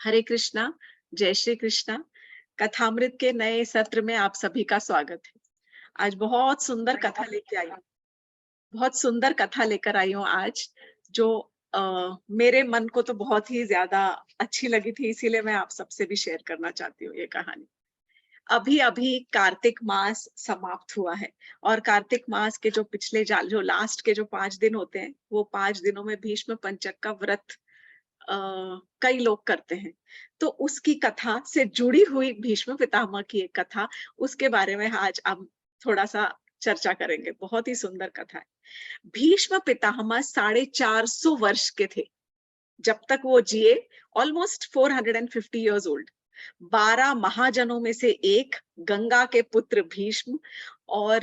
हरे कृष्णा, जय श्री कृष्णा। कथामृत के नए सत्र में आप सभी का स्वागत है। आज बहुत सुंदर कथा लेके आई हूँ। बहुत सुंदर कथा लेकर आई हूँ आज, जो मेरे मन को तो बहुत ही ज्यादा अच्छी लगी थी, इसीलिए मैं आप सबसे भी शेयर करना चाहती हूँ ये कहानी। अभी अभी कार्तिक मास समाप्त हुआ है और कार्तिक मास के जो पिछले जो लास्ट के जो 5 दिन होते हैं, वो 5 दिनों में भीष्म पंचक का व्रत कई लोग करते हैं। तो उसकी कथा से जुड़ी हुई भीष्म पितामह की एक कथा, उसके बारे में आज हम थोड़ा-सा चर्चा करेंगे। बहुत ही सुंदर कथा है। भीष्म पितामह 450 वर्ष के थे, जब तक वो जिए, ऑलमोस्ट 450 इयर्स ओल्ड। 12 महाजनों में से एक, गंगा के पुत्र भीष्म। और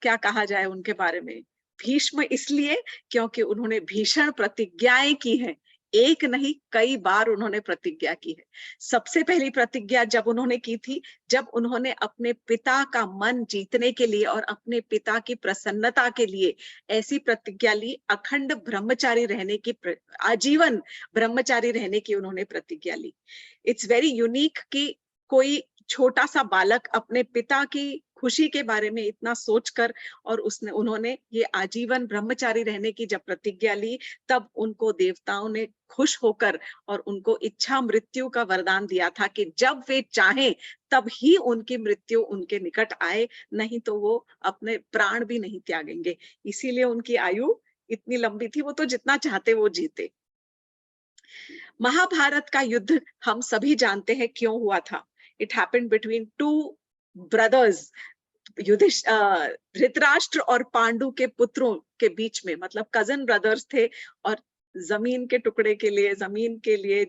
क्या कहा जाए उनके बारे में? भीष्म इसलिए क्योंकि उन्होंने भीषण प्रतिज्ञाएं की हैं। एक नहीं, कई बार उन्होंने प्रतिज्ञा की है। सबसे पहली प्रतिज्ञा जब उन्होंने की थी, जब उन्होंने अपने पिता का मन जीतने के लिए और अपने पिता की प्रसन्नता के लिए ऐसी प्रतिज्ञा ली, अखंड ब्रह्मचारी रहने की, आजीवन ब्रह्मचारी रहने की उन्होंने प्रतिज्ञा ली। इट्स वेरी यूनिक कि कोई छोटा सा बालक अपने पिता की खुशी के बारे में इतना सोचकर, और उन्होंने ये आजीवन ब्रह्मचारी रहने की जब प्रतिज्ञा ली, तब उनको देवताओं ने खुश होकर और उनको इच्छा मृत्यु का वरदान दिया था कि जब वे चाहें तब ही उनकी मृत्यु उनके निकट आए, नहीं तो वो अपने प्राण भी नहीं त्यागेंगे। इसीलिए उनकी आयु इतनी लंबी थी, वो तो जितना चाहते वो जीते। महाभारत का युद्ध हम सभी जानते हैं क्यों हुआ था। It happened between two brothers, Dhritarashtra और पांडु के पुत्रों के बीच में, मतलब कजन ब्रदर्स थे, और जमीन के टुकड़े के लिए, जमीन के लिए,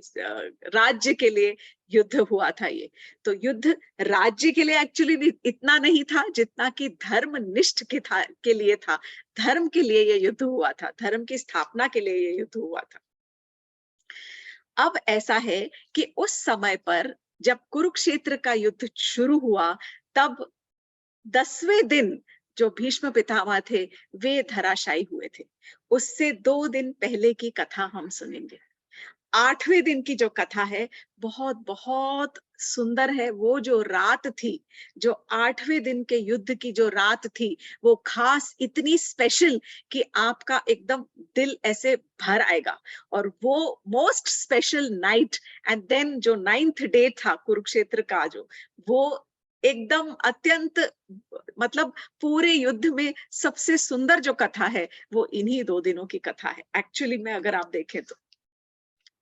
राज्य के लिए युद्ध हुआ था ये। तो युद्ध राज्य के लिए एक्चुअली इतना नहीं था जितना कि धर्मनिष्ठ के लिए था। धर्म के लिए ये युद्ध हुआ था, धर्म की स्थापना के लिए ये युद्ध हुआ था। अब ऐसा है कि उस समय पर जब कुरुक्षेत्र का युद्ध शुरू हुआ, तब 10वें दिन जो भीष्म पितामह थे, वे धराशायी हुए थे। उससे 2 दिन पहले की कथा हम सुनेंगे। 8वें दिन की जो कथा है, बहुत बहुत सुंदर है। वो जो रात थी, जो 8वें दिन के युद्ध की जो रात थी, वो खास, इतनी स्पेशल कि आपका एकदम दिल ऐसे भर आएगा। और वो most special night, and then जो 9th डे था कुरुक्षेत्र का, जो वो एकदम अत्यंत, मतलब पूरे युद्ध में सबसे सुंदर जो कथा है, वो इन्हीं 2 दिनों की कथा है एक्चुअली में, अगर आप देखें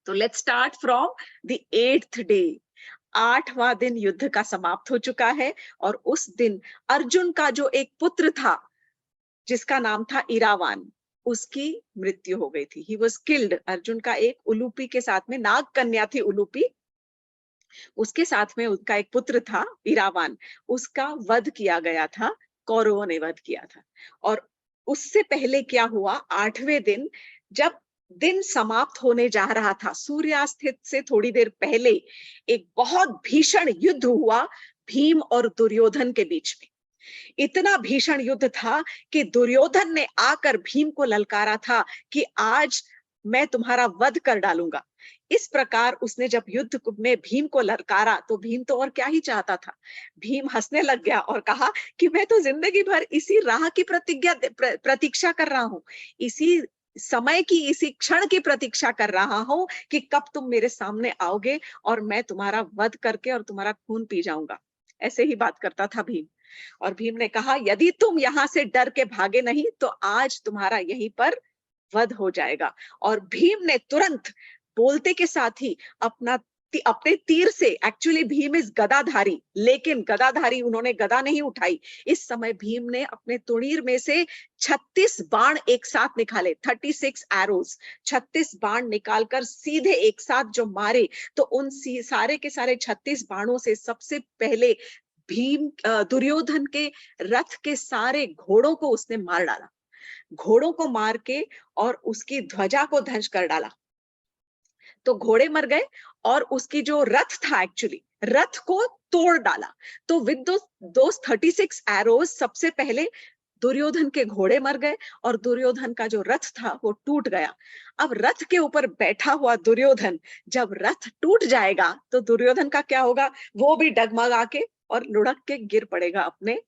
तो let's start from the 8th day. 8वां दिन युद्ध का समाप्त हो चुका है, और उस दिन अर्जुन का जो एक पुत्र था, जिसका नाम था इरावान, उसकी मृत्यु हो गई थी। He was killed. अर्जुन का एक उलूपी के साथ में, नाग कन्या थी उलूपी, उसके साथ में उसका एक पुत्र था इरावान, उसका वध किया गया था, कौरवों ने वध किया था। और उससे पहले क्या हुआ, 8वें दिन, जब दिन समाप्त होने जा रहा था, सूर्यास्त से थोड़ी देर पहले एक बहुत भीषण युद्ध हुआ भीम और दुर्योधन के बीच में। इतना भीषण युद्ध था कि दुर्योधन ने आकर भीम को ललकारा था कि आज मैं तुम्हारा वध कर डालूंगा। इस प्रकार उसने जब युद्ध में भीम को ललकारा, तो भीम तो और क्या ही चाहता था। भीम हंसने लग गया और कहा कि मैं तो जिंदगी भर इसी राह की प्रतीक्षा कर रहा हूँ, इसी समय की, इसी क्षण की प्रतीक्षा कर रहा हूँ कि कब तुम मेरे सामने आओगे और मैं तुम्हारा वध करके और तुम्हारा खून पी जाऊंगा। ऐसे ही बात करता था भीम। और भीम ने कहा, यदि तुम यहाँ से डर के भागे नहीं, तो आज तुम्हारा यहीं पर वध हो जाएगा। और भीम ने तुरंत, बोलते के साथ ही, अपने तीर से, एक्चुअली भीम इज गदाधारी, लेकिन गदाधारी, उन्होंने गदा नहीं उठाई। इस समय भीम ने अपने तुणीर में से 36 बाण एक साथ निकाले, 36 एरोज, 36 बाण निकालकर सीधे एक साथ जो मारे, तो उन सारे के सारे 36 बाणों से सबसे पहले भीम, दुर्योधन के रथ के सारे घोड़ों को उसने मार डाला। घोड़ों को मार के और उसकी ध्वजा को ध्वज कर डाला। तो घोड़े मर गए, और उसकी जो रथ था, एक्चुअली रथ को तोड़ डाला। तो विद दोस 36 एरोज, सबसे पहले दुर्योधन के घोड़े मर गए और दुर्योधन का जो रथ था वो टूट गया। अब रथ के ऊपर बैठा हुआ दुर्योधन, जब रथ टूट जाएगा तो दुर्योधन का क्या होगा? वो भी डगमगा के और लुढ़क के गिर पड़ेगा अपने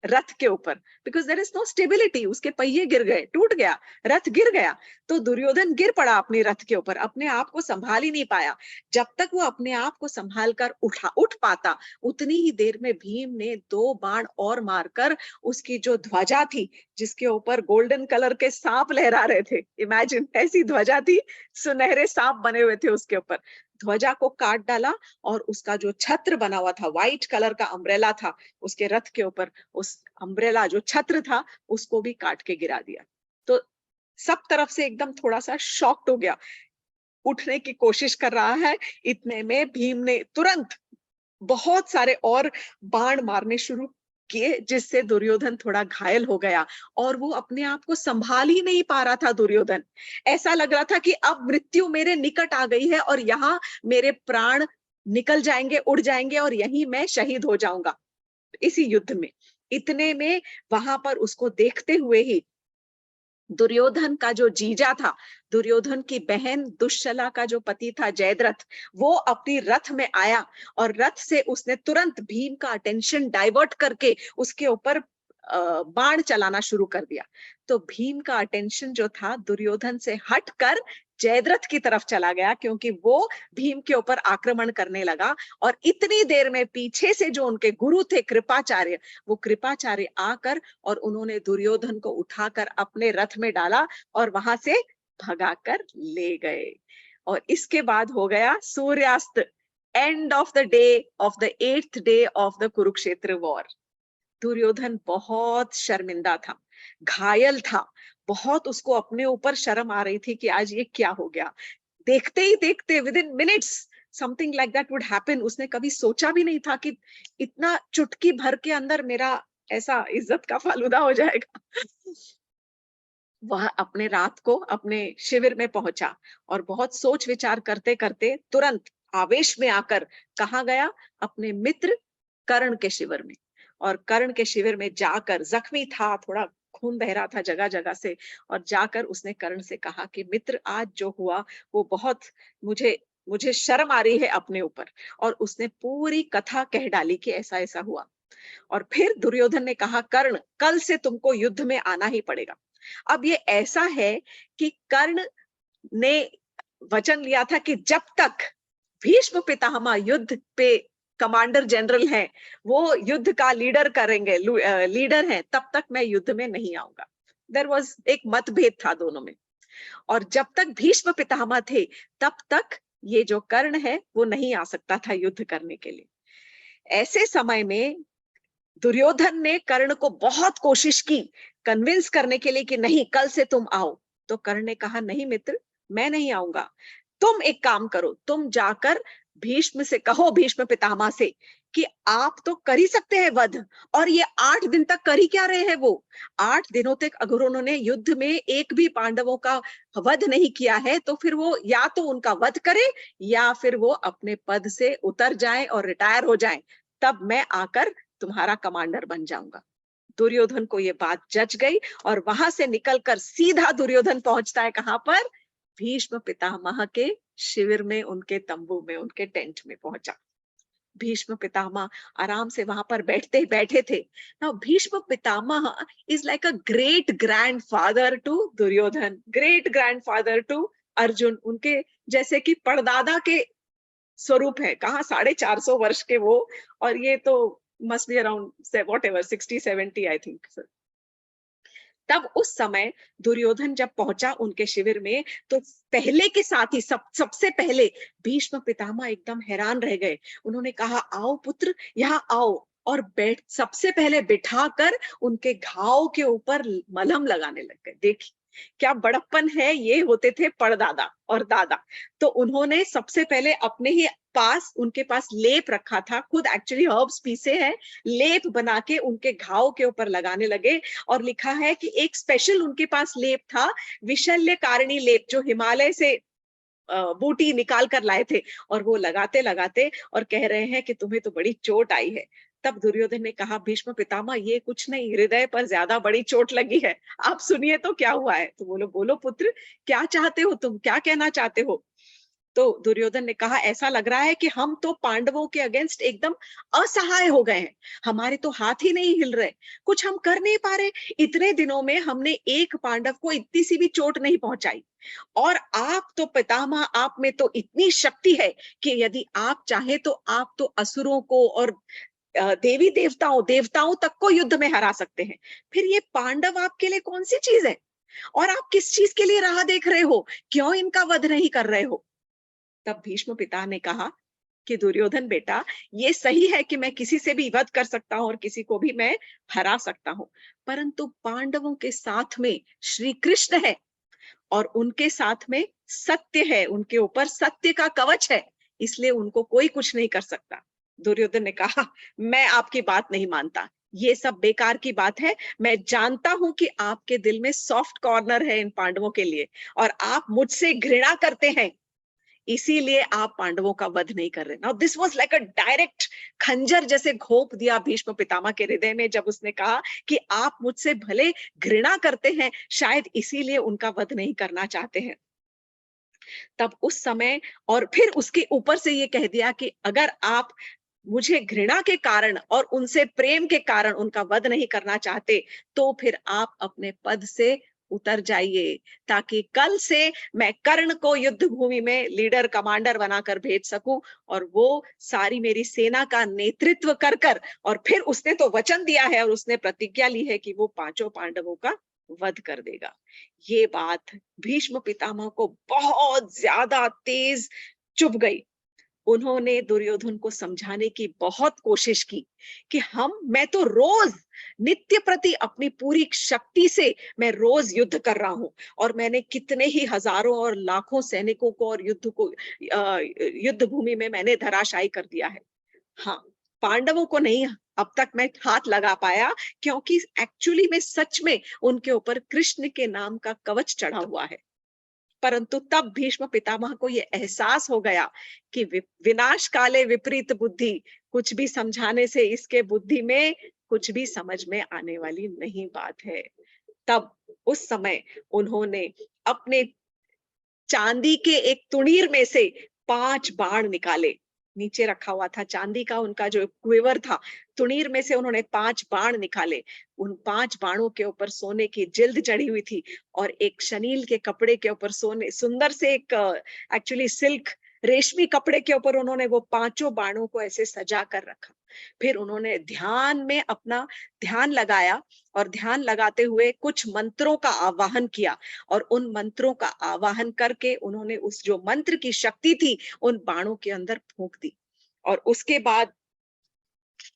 रथ के ऊपर, because there is no stability. उसके पहिए गिर गए, टूट गया, रथ गिर गया। तो दुर्योधन गिर पड़ा अपने रथ के ऊपर, अपने आप को संभाल ही नहीं पाया। जब तक वो अपने आप को संभाल कर उठ पाता, उतनी ही देर में भीम ने 2 बाण और मारकर उसकी जो ध्वजा थी, जिसके ऊपर गोल्डन कलर के सांप लहरा रहे थे, इमेजिन ऐसी ध्वजा थी, सुनहरे सांप बने हुए थे उसके ऊपर, ध्वजा को काट डाला और उसका जो छत्र बना हुआ था, व्हाइट कलर का अम्ब्रेला था उसके रथ के ऊपर, उस अम्ब्रेला जो छत्र था उसको भी काट के गिरा दिया। तो सब तरफ से एकदम थोड़ा सा शॉक्ड हो गया, उठने की कोशिश कर रहा है। इतने में भीम ने तुरंत बहुत सारे और बाण मारने शुरू किए, जिससे दुर्योधन थोड़ा घायल हो गया और वो अपने आप को संभाल ही नहीं पा रहा था दुर्योधन। ऐसा लग रहा था कि अब मृत्यु मेरे निकट आ गई है और यहाँ मेरे प्राण निकल जाएंगे, उड़ जाएंगे और यहीं मैं शहीद हो जाऊंगा इसी युद्ध में। इतने में वहां पर उसको देखते हुए ही दुर्योधन का जो जीजा था, दुर्योधन की बहन दुश्शला का जो पति था जयद्रथ, वो अपनी रथ में आया और रथ से उसने तुरंत भीम का अटेंशन डाइवर्ट करके उसके ऊपर बाण चलाना शुरू कर दिया। तो भीम का अटेंशन जो था दुर्योधन से हटकर जयद्रथ की तरफ चला गया, क्योंकि वो भीम के ऊपर आक्रमण करने लगा। और इतनी देर में पीछे से जो उनके गुरु थे कृपाचार्य, वो कृपाचार्य आकर और उन्होंने दुर्योधन को उठाकर अपने रथ में डाला और वहां से भगाकर ले गए। और इसके बाद हो गया सूर्यास्त, and of the day of the 8th day of the Kurukshetra war. Duryodhan बहुत शर्मिंदा था, घायल था, बहुत उसको अपने ऊपर शर्म आ रही थी कि आज ये क्या हो गया। देखते ही देखते with in minutes something like that would happen. उसने कभी सोचा भी नहीं था कि इतना चुटकी भर के अंदर मेरा ऐसा इज्जत का फालूदा हो जाएगा। वह अपने रात को अपने शिविर में पहुंचा और बहुत सोच विचार करते करते तुरंत आवेश में आकर कहाँ गया? अपने मित्र कर्ण के शिविर में। और कर्ण के शिविर में जाकर, जख्मी था, थोड़ा खून बह रहा था जगह जगह से, और जाकर उसने कर्ण से कहा कि मित्र, आज जो हुआ वो बहुत, मुझे मुझे शर्म आ रही है अपने ऊपर। और उसने पूरी कथा कह डाली कि ऐसा ऐसा हुआ। और फिर दुर्योधन ने कहा, कर्ण, कल से तुमको युद्ध में आना ही पड़ेगा। अब ये ऐसा है कि कर्ण ने वचन लिया था कि जब तक भीष्म पितामह युद्ध पे कमांडर जनरल है, वो युद्ध का लीडर करेंगे, लीडर हैं, तब तक मैं युद्ध में नहीं आऊंगा। देयर वाज एक मतभेद था दोनों में। और जब तक भीष्म पितामह थे तब तक ये जो कर्ण है वो नहीं आ सकता था युद्ध करने के लिए। ऐसे समय में दुर्योधन ने कर्ण को बहुत कोशिश की कन्विंस करने के लिए कि नहीं, कल से तुम आओ। तो कर्ण ने कहा, नहीं मित्र, मैं नहीं आऊंगा। तुम एक काम करो, तुम जाकर भीष्म से कहो, भीष्म पितामह से, कि आप तो कर ही सकते हैं वध, और ये 8 दिन तक कर ही क्या रहे हैं? वो 8 दिनों तक अगर उन्होंने युद्ध में एक भी पांडवों का वध नहीं किया है, तो फिर वो या तो उनका वध करे या फिर वो अपने पद से उतर जाए और रिटायर हो जाए, तब मैं आकर तुम्हारा कमांडर बन जाऊंगा। दुर्योधन को ये बात जच गई और वहां से निकलकर सीधा दुर्योधन पहुंचता है कहां पर? भीष्म पितामह के शिविर में, उनके तंबू में, उनके टेंट में पहुंचा। भीष्म पितामह आराम से वहां पर बैठे थे। Now Bhishma Pitamah is like a great grandfather to Duryodhan, great grandfather to Arjun. उनके जैसे कि परदादा के स्वरूप है। कहाँ 450 वर्ष के वो, और ये तो must be around whatever 60-70 I think. तब उस समय दुर्योधन जब पहुंचा उनके शिविर में, तो पहले के साथ ही सबसे पहले भीष्म पितामह एकदम हैरान रह गए। उन्होंने कहा, आओ पुत्र, यहाँ आओ, और बैठ सबसे पहले बिठाकर उनके घाव के ऊपर मलहम लगाने लग गए। देखिए क्या बड़प्पन है, ये होते थे परदादा और दादा। तो उन्होंने सबसे पहले अपने ही पास, उनके पास लेप रखा था, खुद एक्चुअली हर्ब्स पीसे हैं, लेप बना के उनके घाव के ऊपर लगाने लगे। और लिखा है कि एक स्पेशल उनके पास लेप था, विशल्य कारिणी लेप, जो हिमालय से बूटी निकाल कर लाए थे। और वो लगाते लगाते और कह रहे हैं कि तुम्हें तो बड़ी चोट आई है। तब दुर्योधन ने कहा, भीष्म पितामह ये कुछ नहीं, हृदय पर ज्यादा बड़ी चोट लगी है, आप सुनिए तो क्या हुआ है। तो बोलो, बोलो पुत्र, क्या चाहते हो तुम, क्या कहना चाहते हो। तो दुर्योधन ने कहा, ऐसा लग रहा है कि हम तो पांडवों के अगेंस्ट एकदम असहाय हो गए हैं, हमारे तो हाथ ही नहीं हिल रहे, कुछ हम कर नहीं पा रहे। इतने दिनों में हमने एक पांडव को इतनी सी भी चोट नहीं पहुंचाई, और आप तो पितामह, आप में तो इतनी शक्ति है कि यदि आप चाहे तो आप तो असुरों को और देवी देवताओं देवताओं तक को युद्ध में हरा सकते हैं। फिर ये पांडव आपके लिए कौन सी चीज है, और आप किस चीज के लिए राह देख रहे हो, क्यों इनका वध नहीं कर रहे हो। तब भीष्म पिता ने कहा कि दुर्योधन बेटा, ये सही है कि मैं किसी से भी वध कर सकता हूं और किसी को भी मैं हरा सकता हूं, परंतु पांडवों के साथ में श्री कृष्ण है, और उनके साथ में सत्य है, उनके ऊपर सत्य का कवच है, इसलिए उनको कोई कुछ नहीं कर सकता। दुर्योधन ने कहा, मैं आपकी बात नहीं मानता, ये सब बेकार की बात है। मैं जानता हूं कि आपके दिल में सॉफ्ट कॉर्नर है इन पांडवों के लिए, और आप मुझसे घृणा करते हैं, इसीलिए आप पांडवों का वध नहीं कर रहे। Now this was like a direct खंजर जैसे घोंप दिया भीष्म पितामह के हृदय में, जब उसने कहा कि आप मुझसे भले घृणा करते हैं, शायद इसीलिए उनका वध नहीं करना चाहते हैं। तब उस समय, और फिर उसके ऊपर से ये कह दिया कि अगर आप मुझे घृणा के कारण और उनसे प्रेम के कारण उनका वध नहीं करना चाहते, तो फिर आप अपने पद से उतर जाइए, ताकि कल से मैं कर्ण को युद्ध भूमि में लीडर कमांडर बनाकर भेज सकूं, और वो सारी मेरी सेना का नेतृत्व कर कर, और फिर उसने तो वचन दिया है और उसने प्रतिज्ञा ली है कि वो पांचों पांडवों का वध कर देगा। ये बात भीष्म पितामह को बहुत ज्यादा तेज चुभ गई। उन्होंने दुर्योधन को समझाने की बहुत कोशिश की कि मैं तो रोज नित्य प्रति अपनी पूरी शक्ति से मैं रोज युद्ध कर रहा हूं, और मैंने कितने ही हजारों और लाखों सैनिकों को और युद्ध भूमि में मैंने धराशायी कर दिया है। हाँ, पांडवों को नहीं अब तक मैं हाथ लगा पाया, क्योंकि एक्चुअली में सच में उनके ऊपर कृष्ण के नाम का कवच चढ़ा हुआ है। परंतु तब भीष्म पितामह को यह एहसास हो गया कि विनाश काले विपरीत बुद्धि, कुछ भी समझाने से इसके बुद्धि में कुछ भी समझ में आने वाली नहीं बात है। तब उस समय उन्होंने अपने चांदी के एक तुणीर में से 5 बाण निकाले। नीचे रखा हुआ था चांदी का उनका जो क्विवर था, तुणीर में से उन्होंने 5 बाण निकाले। उन 5 बाणों के ऊपर सोने की जिल्द चढ़ी हुई थी, और एक शनील के कपड़े के ऊपर सोने सुंदर से एक एक्चुअली सिल्क रेशमी कपड़े के ऊपर उन्होंने वो पांचों बाणों को ऐसे सजा कर रखा। फिर उन्होंने ध्यान में अपना ध्यान लगाया, और ध्यान लगाते हुए कुछ मंत्रों का आवाहन किया, और उन मंत्रों का आवाहन करके उन्होंने उस जो मंत्र की शक्ति थी उन बाणों के अंदर फूंक दी। और उसके बाद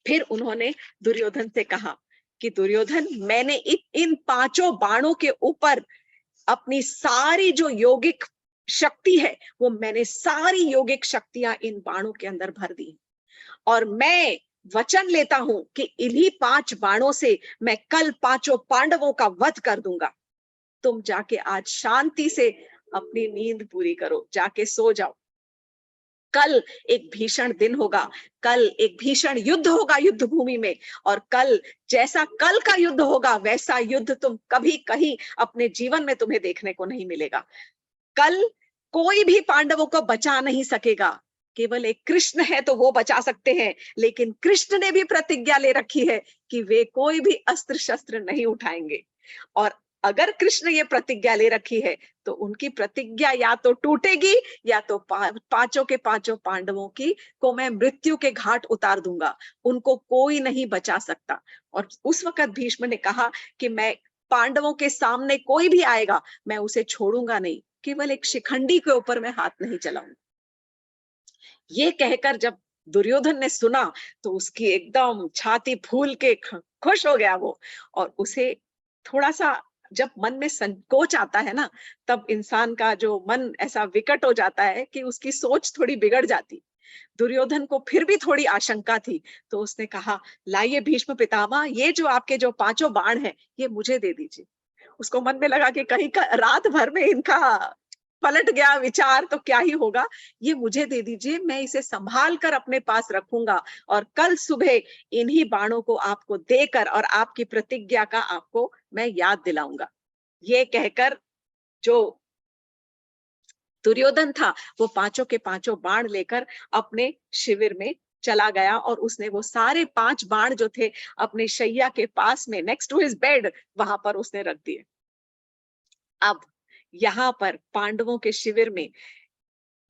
फिर उन्होंने दुर्योधन से कहा कि दुर्योधन, मैंने इन पांचों बाणों के ऊपर अपनी सारी जो यौगिक शक्ति है, वो मैंने सारी यौगिक शक्तियां इन बाणों के अंदर भर दी, और मैं वचन लेता हूं कि इन्हीं 5 बाणों से मैं कल पांचों पांडवों का वध कर दूंगा। तुम जाके आज शांति से अपनी नींद पूरी करो, जाके सो जाओ। कल एक भीषण दिन होगा, कल एक भीषण युद्ध होगा युद्ध भूमि में, और कल जैसा कल का युद्ध होगा वैसा युद्ध तुम कभी कहीं अपने जीवन में तुम्हें देखने को नहीं मिलेगा। कल कोई भी पांडवों को बचा नहीं सकेगा, केवल एक कृष्ण है तो वो बचा सकते हैं, लेकिन कृष्ण ने भी प्रतिज्ञा ले रखी है कि वे कोई भी अस्त्र शस्त्र नहीं उठाएंगे। और अगर कृष्ण ये प्रतिज्ञा ले रखी है, तो उनकी प्रतिज्ञा या तो टूटेगी, या तो पांचों के पांचों पांडवों की को मैं मृत्यु के घाट उतार दूंगा, उनको कोई नहीं बचा सकता। और उस वक्त भीष्म ने कहा कि मैं पांडवों के सामने कोई भी आएगा, मैं उसे छोड़ूंगा नहीं, केवल एक शिखंडी के ऊपर मैं हाथ नहीं चलाऊंगा। ये कहकर जब दुर्योधन ने सुना, तो उसकी एकदम छाती फूल के खुश हो गया वो, और उसे थोड़ा सा, जब मन में संकोच आता है ना, तब इंसान का जो मन ऐसा विकट हो जाता है कि उसकी सोच थोड़ी बिगड़ जाती। दुर्योधन को फिर भी थोड़ी आशंका थी, तो उसने कहा, लाइए भीष्म पितामह, ये जो आपके जो पांचों बाण हैं, ये मुझे दे दीजिए। उसको मन में लगा कि कहीं का रात भर में इनका पलट गया विचार तो क्या ही होगा, ये मुझे दे दीजिए, मैं इसे संभाल कर अपने पास रखूंगा और कल सुबह इन्हीं बाणों को आपको देकर और आपकी प्रतिज्ञा का आपको मैं याद दिलाऊंगा। ये कहकर जो दुर्योधन था वो पांचों के पांचों बाण लेकर अपने शिविर में चला गया और उसने वो सारे 5 बाण जो थे अपने शैया के पास में नेक्स्ट टू हिज बेड वहां पर उसने रख दिए। अब यहाँ पर पांडवों के शिविर में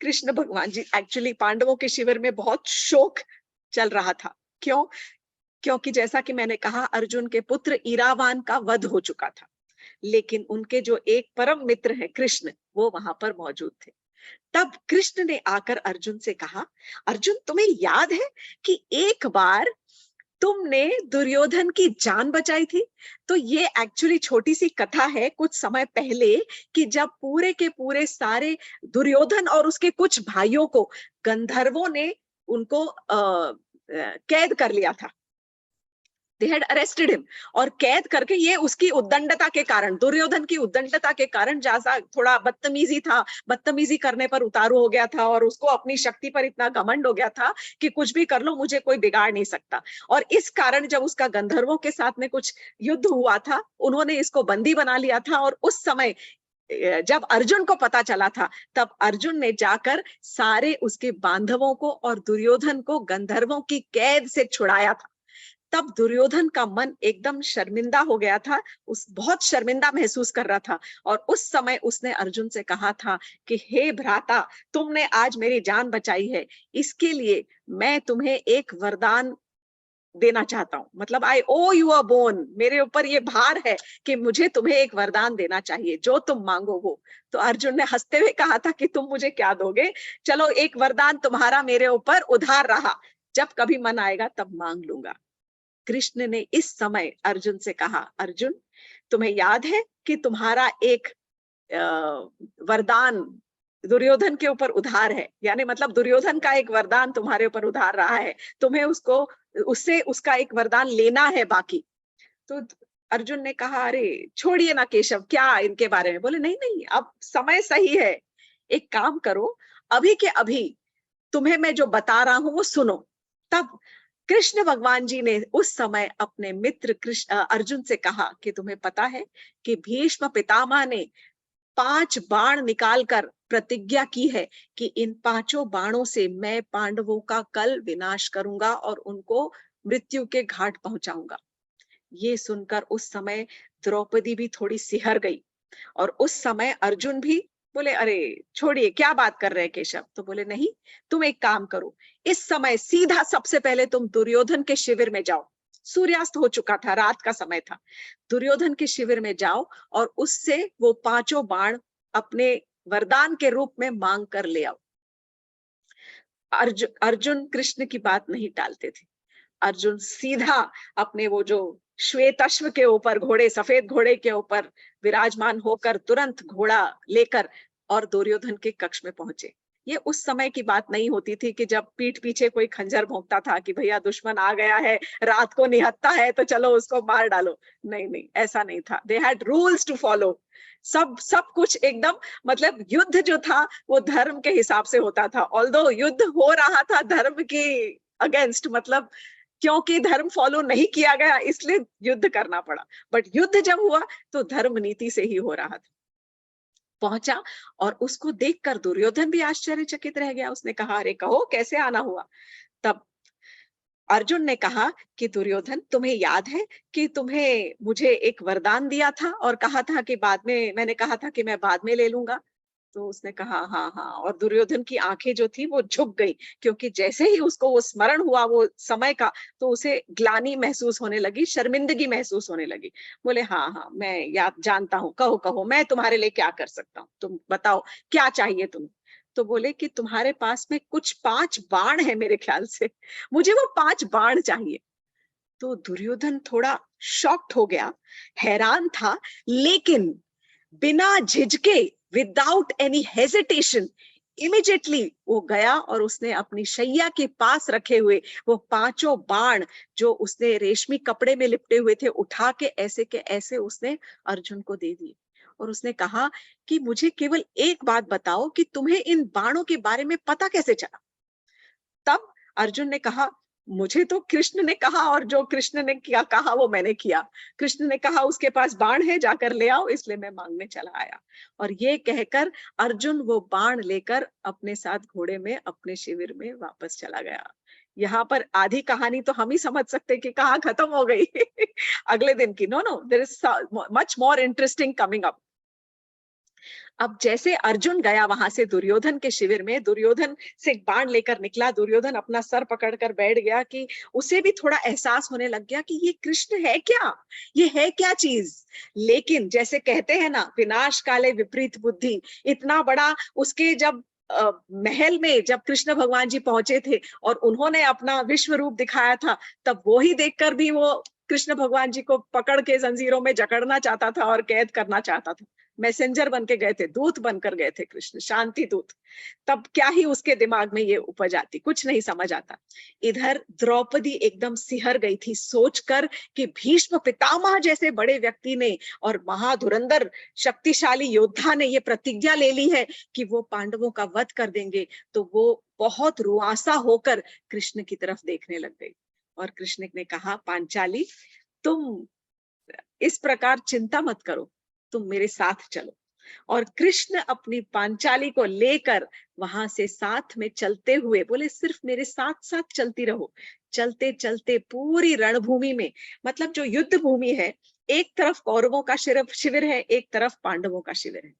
कृष्ण भगवान जी, एक्चुअली पांडवों के शिविर में बहुत शोक चल रहा था। क्यों? क्योंकि जैसा कि मैंने कहा, अर्जुन के पुत्र इरावान का वध हो चुका था, लेकिन उनके जो एक परम मित्र है कृष्ण, वो वहां पर मौजूद थे। तब कृष्ण ने आकर अर्जुन से कहा, अर्जुन तुम्हें याद है कि एक बार तुमने दुर्योधन की जान बचाई थी? तो ये एक्चुअली छोटी सी कथा है कुछ समय पहले, कि जब पूरे के पूरे सारे दुर्योधन और उसके कुछ भाइयों को गंधर्वों ने उनको कैद कर लिया था। They had arrested him, और कैद करके, ये उसकी उद्दंडता के कारण, दुर्योधन की उद्दंडता के कारण, जैसा थोड़ा बदतमीजी था, बदतमीजी करने पर उतारू हो गया था और उसको अपनी शक्ति पर इतना घमंड हो गया था कि कुछ भी कर लो मुझे कोई बिगाड़ नहीं सकता। और इस कारण जब उसका गंधर्वों के साथ में कुछ युद्ध हुआ था, उन्होंने इसको बंदी बना लिया था। और उस समय जब अर्जुन को पता चला था, तब अर्जुन ने जाकर सारे उसके बांधवों को और दुर्योधन को गंधर्वों की कैद से छुड़ाया था। तब दुर्योधन का मन एकदम शर्मिंदा हो गया था, उस बहुत शर्मिंदा महसूस कर रहा था। और उस समय उसने अर्जुन से कहा था कि हे भ्राता, तुमने आज मेरी जान बचाई है, इसके लिए मैं तुम्हें एक वरदान देना चाहता हूँ। मतलब आई ओ यू अ बोन, मेरे ऊपर ये भार है कि मुझे तुम्हें एक वरदान देना चाहिए, जो तुम मांगो वो। तो अर्जुन ने हंसते हुए कहा था कि तुम मुझे क्या दोगे? चलो, एक वरदान तुम्हारा मेरे ऊपर उधार रहा, जब कभी मन आएगा तब मांग लूंगा। कृष्ण ने इस समय अर्जुन से कहा, अर्जुन तुम्हें याद है कि तुम्हारा एक वरदान दुर्योधन के ऊपर उधार है, यानी मतलब दुर्योधन का एक वरदान तुम्हारे ऊपर उधार रहा है, तुम्हें उसको उससे उसका एक वरदान लेना है बाकी। तो अर्जुन ने कहा, अरे छोड़िए ना केशव, क्या इनके बारे में? बोले नहीं नहीं, अब समय सही है, एक काम करो, अभी के अभी तुम्हें मैं जो बता रहा हूं वो सुनो। तब कृष्ण भगवान जी ने उस समय अपने मित्र कृष्ण अर्जुन से कहा कि तुम्हें पता है कि भीष्म पितामह ने 5 बाण निकालकर प्रतिज्ञा की है कि इन 5 बाणों से मैं पांडवों का कल विनाश करूंगा और उनको मृत्यु के घाट पहुंचाऊंगा। ये सुनकर उस समय द्रौपदी भी थोड़ी सिहर गई, और उस समय अर्जुन भी बोले, अरे छोड़िए, क्या बात कर रहे हैं केशव? तो बोले नहीं, तुम एक काम करो, इस समय सीधा सबसे पहले तुम दुर्योधन के शिविर में जाओ। सूर्यास्त हो चुका था, रात का समय था। दुर्योधन के शिविर में जाओ और उससे वो 5 बाण अपने वरदान के रूप में मांग कर ले आओ। अर्जुन कृष्ण की बात नहीं टालते थे। अर्जुन सीधा अपने वो जो श्वेत अश्व के ऊपर, घोड़े, सफेद घोड़े के ऊपर विराजमान होकर तुरंत घोड़ा लेकर और दुर्योधन के कक्ष में पहुंचे। ये उस समय की बात नहीं होती थी कि जब पीठ पीछे कोई खंजर भोंकता था कि भैया दुश्मन आ गया है, रात को निहत्था है तो चलो उसको मार डालो। नहीं नहीं, ऐसा नहीं था। They had rules to follow. सब कुछ एकदम, मतलब युद्ध जो था वो धर्म के हिसाब से होता था। ऑल्दो युद्ध हो रहा था धर्म के अगेंस्ट, मतलब क्योंकि धर्म फॉलो नहीं किया गया इसलिए युद्ध करना पड़ा, बट युद्ध जब हुआ तो धर्म नीति से ही हो रहा था। पहुंचा और उसको देखकर दुर्योधन भी आश्चर्यचकित रह गया। उसने कहा, अरे कहो कैसे आना हुआ? तब अर्जुन ने कहा कि दुर्योधन, तुम्हें याद है कि तुम्हें मुझे एक वरदान दिया था और कहा था कि बाद में, मैंने कहा था कि मैं बाद में ले लूंगा। तो उसने कहा हाँ हाँ, और दुर्योधन की आंखें जो थी वो झुक गई, क्योंकि जैसे ही उसको वो स्मरण हुआ वो समय का, तो उसे ग्लानि महसूस होने लगी, शर्मिंदगी महसूस होने लगी। बोले हाँ हाँ, मैं याद जानता हूँ, कहो कहो, मैं तुम्हारे लिए क्या कर सकता हूँ, तुम बताओ क्या चाहिए तुम्हें? तो बोले कि तुम्हारे पास में कुछ 5 बाण है मेरे ख्याल से, मुझे वो 5 बाण चाहिए। तो दुर्योधन थोड़ा शॉक्ड हो गया, हैरान था, लेकिन बिना झिझके, विदाउट एनी हेजिटेशन, इमिडिएटली वो गया और उसने अपनी शैया के पास रखे हुए वो 5 बाण जो उसने रेशमी कपड़े में लिपटे हुए थे, उठा के ऐसे उसने अर्जुन को दे दिए। और उसने कहा कि मुझे केवल एक बात बताओ कि तुम्हें इन बाणों के बारे में पता कैसे चला? तब अर्जुन ने कहा, मुझे तो कृष्ण ने कहा और जो कृष्ण ने क्या कहा वो मैंने किया। कृष्ण ने कहा उसके पास बाण है, जाकर ले आओ, इसलिए मैं मांगने चला आया। और ये कहकर अर्जुन वो बाण लेकर अपने साथ घोड़े में अपने शिविर में वापस चला गया। यहाँ पर आधी कहानी तो हम ही समझ सकते कि कहाँ खत्म हो गई। अगले दिन की। No no, there is much more interesting coming up. अब जैसे अर्जुन गया वहां से दुर्योधन के शिविर में, दुर्योधन से बाण लेकर निकला, दुर्योधन अपना सर पकड़कर बैठ गया कि उसे भी थोड़ा एहसास होने लग गया कि ये कृष्ण है क्या, ये है क्या चीज। लेकिन जैसे कहते हैं ना, विनाश काले विपरीत बुद्धि, इतना बड़ा उसके जब महल में जब कृष्ण भगवान जी पहुंचे थे और उन्होंने अपना विश्व रूप दिखाया था, तब वो ही देखकर भी वो कृष्ण भगवान जी को पकड़ के जंजीरों में जकड़ना चाहता था और कैद करना चाहता था। मैसेंजर बन के गए थे, दूत बनकर गए थे कृष्ण, शांति दूत। तब क्या ही उसके दिमाग में ये उपज आती, कुछ नहीं समझ आता। इधर द्रौपदी एकदम सिहर गई थी सोचकर कि भीष्म पितामह जैसे बड़े व्यक्ति ने और महाधुरंधर शक्तिशाली योद्धा ने ये प्रतिज्ञा ले ली है कि वो पांडवों का वध कर देंगे। तो वो बहुत रुआसा होकर कृष्ण की तरफ देखने लग गई। और कृष्ण ने कहा, पांचाली, तुम इस प्रकार चिंता मत करो, तुम मेरे साथ चलो। और कृष्ण अपनी पांचाली को लेकर वहां से साथ में चलते हुए बोले, सिर्फ मेरे साथ साथ चलती रहो। चलते चलते पूरी रणभूमि में, मतलब जो युद्ध भूमि है, एक तरफ कौरवों का शिविर है, एक तरफ पांडवों का शिविर है।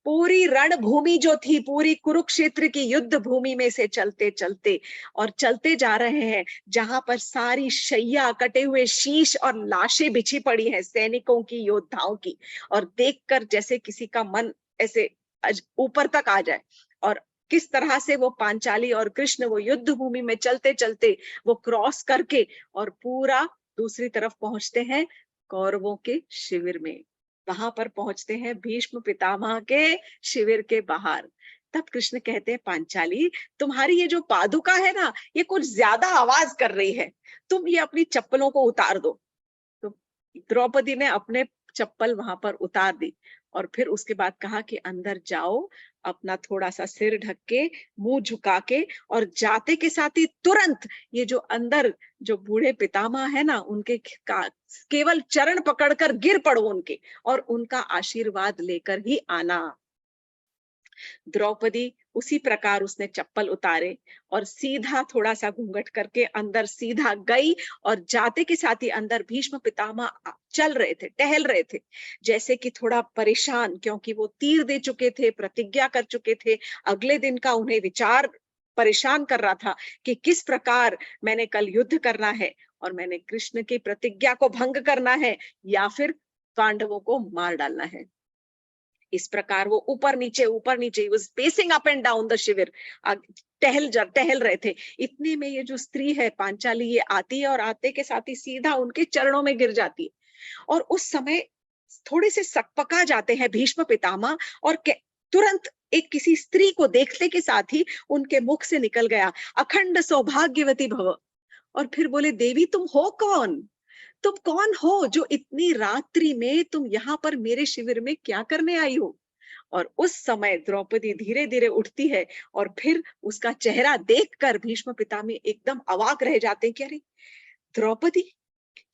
पूरी रणभूमि जो थी, पूरी कुरुक्षेत्र की युद्ध भूमि में से चलते चलते और चलते जा रहे हैं, जहां पर सारी शैया, कटे हुए शीश और लाशें बिछी पड़ी हैं सैनिकों की, योद्धाओं की। और देखकर जैसे किसी का मन ऐसे ऊपर तक आ जाए। और किस तरह से वो पांचाली और कृष्ण वो युद्ध भूमि में चलते चलते वो क्रॉस करके और पूरा दूसरी तरफ पहुंचते हैं कौरवों के शिविर में। वहां पर पहुंचते हैं भीष्म पितामह के शिविर के बाहर। तब कृष्ण कहते हैं, पांचाली, तुम्हारी ये जो पादुका है ना, ये कुछ ज्यादा आवाज कर रही है, तुम ये अपनी चप्पलों को उतार दो। तो द्रौपदी ने अपने चप्पल वहां पर उतार दी और फिर उसके बाद कहा कि अंदर जाओ, अपना थोड़ा सा सिर ढक के, मुंह झुका के, और जाते के साथ ही तुरंत ये जो अंदर जो बूढ़े पितामह है ना, उनके केवल चरण पकड़कर गिर पड़ो उनके और उनका आशीर्वाद लेकर ही आना। द्रौपदी उसी प्रकार उसने चप्पल उतारे और सीधा थोड़ा सा घूंघट करके अंदर सीधा गई। और जाते के साथ ही अंदर भीष्म पितामह चल रहे थे, टहल रहे थे, जैसे कि थोड़ा परेशान, क्योंकि वो तीर दे चुके थे, प्रतिज्ञा कर चुके थे। अगले दिन का उन्हें विचार परेशान कर रहा था कि किस प्रकार मैंने कल युद्ध करना है और मैंने कृष्ण की प्रतिज्ञा को भंग करना है या फिर पांडवों को मार डालना है। इस प्रकार वो ऊपर नीचे was pacing up and down the शिविर, टहल रहे थे। इतने में ये जो स्त्री है पांचाली, ये आती है और आते के साथ ही सीधा उनके चरणों में गिर जाती है। और उस समय थोड़े से सकपका जाते हैं भीष्म पितामह और तुरंत एक किसी स्त्री को देखने के साथ ही उनके मुख से निकल गया, अखंड सौभाग्यवती भव। और फिर बोले, देवी तुम हो कौन? तुम कौन हो जो इतनी रात्रि में तुम यहाँ पर मेरे शिविर में क्या करने आई हो? और उस समय द्रौपदी धीरे धीरे उठती है और फिर उसका चेहरा देखकर भीष्म पितामह एकदम अवाक रह जाते हैं कि अरे द्रौपदी,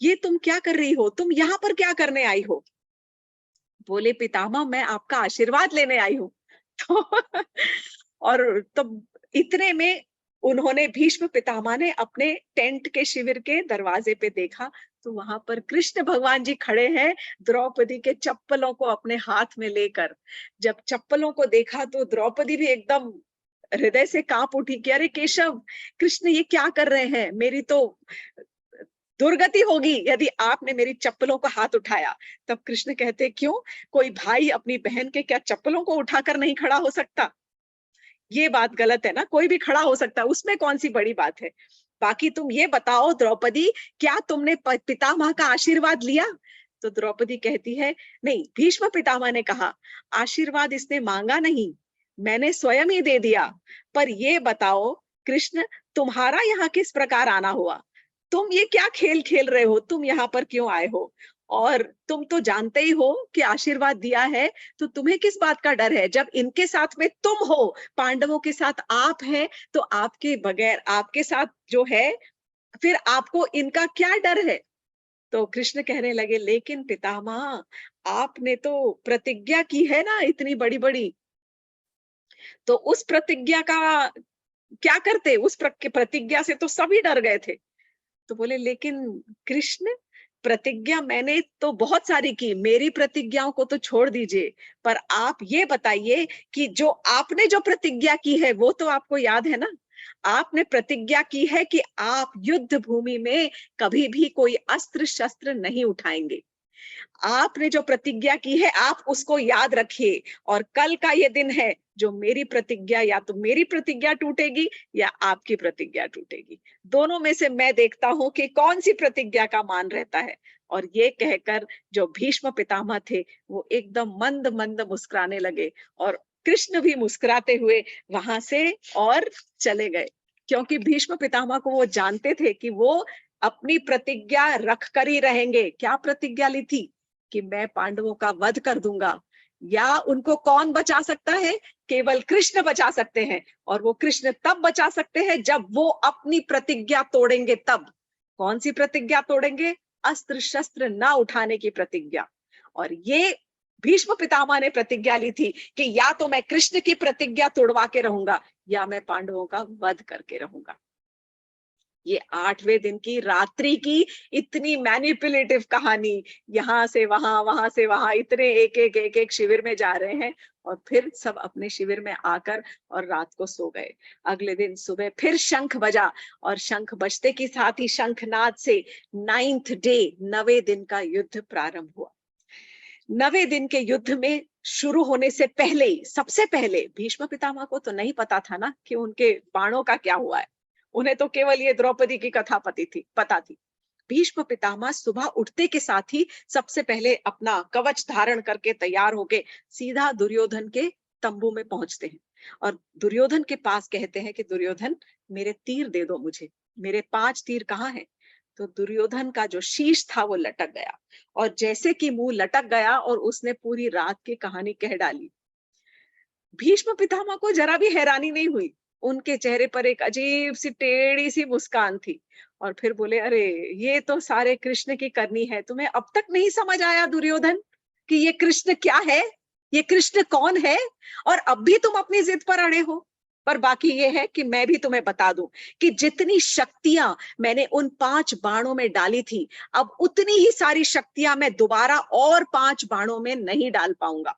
ये तुम क्या कर रही हो? तुम यहाँ पर क्या करने आई हो? बोले, पितामह, मैं आपका आशीर्वाद लेने आई हूँ। तो और तब इतने में उन्होंने, भीष्म पितामह ने अपने टेंट के शिविर के दरवाजे पे देखा, तो वहां पर कृष्ण भगवान जी खड़े हैं द्रौपदी के चप्पलों को अपने हाथ में लेकर। जब चप्पलों को देखा तो द्रौपदी भी एकदम हृदय से कांप उठी कि अरे केशव, कृष्ण ये क्या कर रहे हैं? मेरी तो दुर्गति होगी यदि आपने मेरी चप्पलों को हाथ उठाया। तब कृष्ण कहते, क्यों? कोई भाई अपनी बहन के क्या चप्पलों को उठाकर नहीं खड़ा हो सकता? ये बात गलत है ना, कोई भी खड़ा हो सकता है, उसमें कौन सी बड़ी बात है? बाकी तुम ये बताओ द्रौपदी, क्या तुमने पितामह का आशीर्वाद लिया? तो द्रौपदी कहती है, नहीं, भीष्म पितामह ने कहा, आशीर्वाद इसने मांगा नहीं, मैंने स्वयं ही दे दिया। पर ये बताओ कृष्ण, तुम्हारा यहाँ किस प्रकार आना हुआ? तुम ये क्या खेल खेल रहे हो? तुम यहाँ पर क्यों आए हो? और तुम तो जानते ही हो कि आशीर्वाद दिया है, तो तुम्हें किस बात का डर है? जब इनके साथ में तुम हो, पांडवों के साथ आप हैं, तो आपके बगैर आपके साथ जो है, फिर आपको इनका क्या डर है? तो कृष्ण कहने लगे, लेकिन पितामह, आपने तो प्रतिज्ञा की है ना इतनी बड़ी-बड़ी, तो उस प्रतिज्ञा का क्या करते? उस प्रतिज्ञा से तो सभी डर गए थे। तो बोले, लेकिन कृष्ण, प्रतिज्ञा मैंने तो बहुत सारी की, मेरी प्रतिज्ञाओं को तो छोड़ दीजिए, पर आप ये बताइए कि जो आपने जो प्रतिज्ञा की है वो तो आपको याद है ना? आपने प्रतिज्ञा की है कि आप युद्ध भूमि में कभी भी कोई अस्त्र शस्त्र नहीं उठाएंगे। आपने जो प्रतिज्ञा की है आप उसको याद रखिए, और कल का ये दिन है जो मेरी प्रतिज्ञा, या तो मेरी प्रतिज्ञा टूटेगी या आपकी प्रतिज्ञा टूटेगी। दोनों में से मैं देखता हूं कि कौन सी प्रतिज्ञा का मान रहता है। और ये कहकर जो भीष्म पितामह थे वो एकदम मंद मंद मुस्कुराने लगे, और कृष्ण भी मुस्कुराते हुए वहां से और चले गए, क्योंकि भीष्म पितामह को वो जानते थे कि वो अपनी प्रतिज्ञा रख कर ही रहेंगे। क्या प्रतिज्ञा ली थी? कि मैं पांडवों का वध कर दूंगा। या उनको कौन बचा सकता है? केवल कृष्ण बचा सकते हैं, और वो कृष्ण तब बचा सकते हैं जब वो अपनी प्रतिज्ञा तोड़ेंगे। तब कौन सी प्रतिज्ञा तोड़ेंगे? अस्त्र शस्त्र ना उठाने की प्रतिज्ञा। और ये भीष्म पितामह ने प्रतिज्ञा ली थी कि या तो मैं कृष्ण की प्रतिज्ञा तोड़वा के रहूंगा, या मैं पांडवों का वध करके रहूंगा। ये 8वें दिन की रात्रि की इतनी मैनिपुलेटिव कहानी, यहाँ से वहां, वहां से वहां, इतने एक एक शिविर में जा रहे हैं, और फिर सब अपने शिविर में आकर और रात को सो गए। अगले दिन सुबह फिर शंख बजा, और शंख बजते के साथ ही शंखनाद से 9th डे, 9वें दिन का युद्ध प्रारंभ हुआ। 9वें दिन के युद्ध में शुरू होने से पहले, सबसे पहले भीष्म पितामह को तो नहीं पता था ना कि उनके बाणों का क्या हुआ है। उन्हें तो केवल ये द्रौपदी की कथा पता थी। भीष्म पितामह सुबह उठते के साथ ही सबसे पहले अपना कवच धारण करके तैयार होके सीधा दुर्योधन के तंबू में पहुंचते हैं, और दुर्योधन के पास कहते हैं कि दुर्योधन, मेरे तीर दे दो मुझे, मेरे 5 तीर कहाँ हैं? तो दुर्योधन का जो शीश था वो लटक गया, और जैसे कि मुंह लटक गया और उसने पूरी रात की कहानी कह डाली। भीष्म पितामह को जरा भी हैरानी नहीं हुई। उनके चेहरे पर एक अजीब सी टेढ़ी सी मुस्कान थी, और फिर बोले, अरे ये तो सारे कृष्ण की करनी है। तुम्हें अब तक नहीं समझ आया दुर्योधन कि ये कृष्ण क्या है? ये कृष्ण कौन है? और अब भी तुम अपनी जिद पर अड़े हो। पर बाकी ये है कि मैं भी तुम्हें बता दूं कि जितनी शक्तियां मैंने उन 5 बाणों में डाली थी, अब उतनी ही सारी शक्तियां मैं दोबारा और 5 बाणों में नहीं डाल पाऊंगा।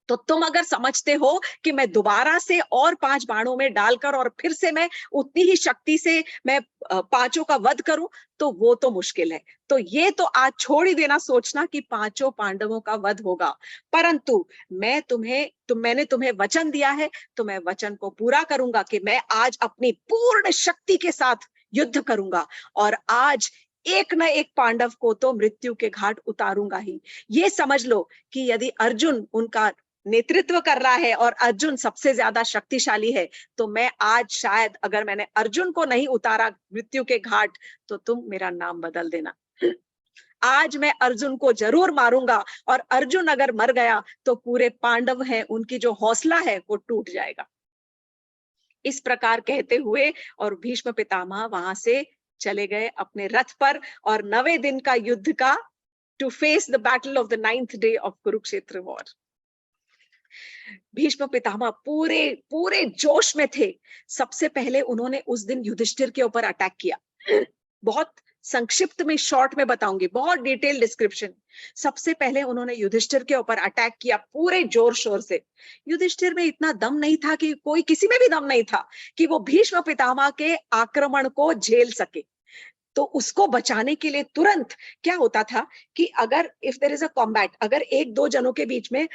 तो तुम अगर समझते हो कि मैं दोबारा से और 5 बाणों में डालकर और फिर से मैं उतनी ही शक्ति से मैं पांचों का वध करूं, तो वो तो मुश्किल है। तो ये तो आज छोड़ ही देना सोचना कि पांचों पांडवों का वध होगा। परंतु मैंने तुम्हें वचन दिया है, तो मैं वचन को पूरा करूंगा कि मैं आज अपनी पूर्ण शक्ति के साथ युद्ध करूंगा, और आज एक न एक पांडव को तो मृत्यु के घाट उतारूंगा ही। ये समझ लो कि यदि अर्जुन उनका नेतृत्व कर रहा है और अर्जुन सबसे ज्यादा शक्तिशाली है, तो मैं आज शायद, अगर मैंने अर्जुन को नहीं उतारा मृत्यु के घाट, तो तुम मेरा नाम बदल देना। आज मैं अर्जुन को जरूर मारूंगा, और अर्जुन अगर मर गया तो पूरे पांडव हैं, उनकी जो हौसला है वो टूट जाएगा। इस प्रकार कहते हुए और भीष्म पितामह वहां से चले गए अपने रथ पर, और 9वें दिन का युद्ध का, to face the battle of the 9th day of Kurukshetra war. Bhishma Pitamah पूरे पूरे जोश में थे। सबसे पहले उन्होंने उस दिन युधिष्ठिर के ऊपर अटैक किया। बहुत संक्षिप्त में, शॉर्ट में बताऊंगी, बहुत डिटेल डिस्क्रिप्शन। सबसे पहले उन्होंने युधिष्ठिर के ऊपर अटैक किया पूरे जोर शोर से। युधिष्ठिर में इतना दम नहीं था कि कोई, किसी में भी दम नहीं था कि वो भीष्म पितामह के आक्रमण को झेल सके। तो उसको बचाने के लिए तुरंत क्या होता था कि अगर if there is a combat, अगर एक दो जनों के बीच में